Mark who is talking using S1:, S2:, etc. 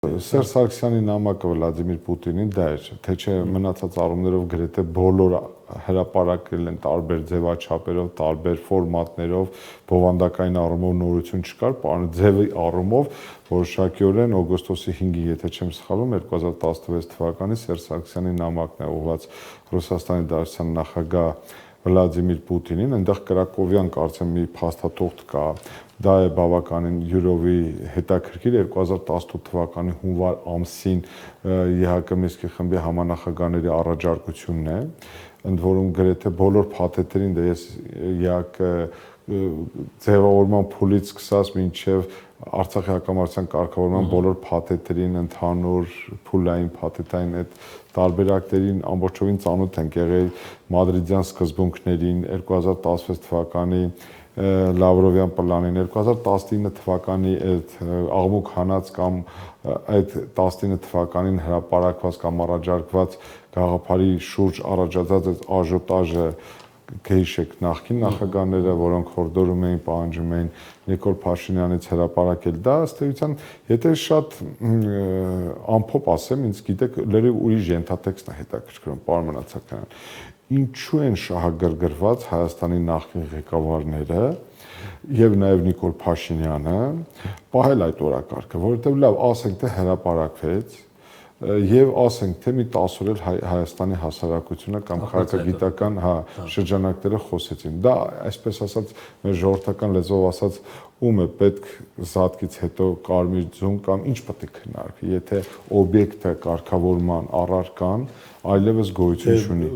S1: Սերժ Սարգսյանի նամակը Վլադիմիր Պուտինին դա էր, թե չէ մնացած առումներով գրեթե բոլոր հրապարակել են տարբեր ձևաչափերով, տարբեր ֆորմատներով, բովանդակային առումով նորություն չկար, ձևի առումով որոշակիորեն օգոստոսի 5-ին, եթե չեմ սխալվում, 2016 թվականի Սերժ Սարգսյանի նամակն է ուղղված Ռուսաստանի Դաշնության նախագահ Վլադիմիր Պուտինին, այնտեղ Կրակովյան կարծեմ մի փաստաթուղթ կա, դա է բավականին յուրովի հետաքրքիր 2018 թվականի հունվար ամսին ԵՀԿ Մինսկի խմբի համանախագահների առաջարկությունն է, ընդ որում գրեթե բոլոր փաթեթերին դա ես ԵՀԿ ձևավորման փուլից սկսած մինչև Արցախի հակամարտության կարգավորման բոլոր փաթեթերին, ընդհանուր փուլային փաթեթային այդ տարբերակներին ամբողջովին ծանոթ ենք եղել մադրիդյան սկզբունքներին, 2016 թվականի Լավրովյան պլանին, 2019 թվականի այդ աղմուկ հանած կամ այդ 19 թվականին հրապարակված կամ առաջարկված գաղափարի շուրջ առաջացած այդ աժոտաժը կհիշեք նախկին նախագահները, որոնք հորդորում էին, պահանջում էին Նիկոլ Փաշինյանից հրապարակել դա, ըստ էության, եթե շատ ամփոփ ասեմ, ինձ գիտեք, լրիվ ուրիշ ենթատեքստն է հետաքրքրում, պարոն Մնացականյան, ինչու են շահագրգռված Հայաստանի նախկին ղեկավարները եւ նաեւ Նիկոլ Փաշինյանը պահել այդ օրակարգը, որովհետեւ լավ, ասենք թե հրապարակվեց եւ ասենք թե մի 10 օր էլ Հայաստանի հասարակությունը կամ քաղաքագիտական շրջանակները խոսեցին։ Դա այսպես ասած մեր ժողովրդական լեզվով ասած ում է պետք զատկից հետո կարմիր ձուն կամ ինչ պետք է քննարկվի, եթե օբյեկտը կարգավորման առարկան այլևս գոյություն չունի։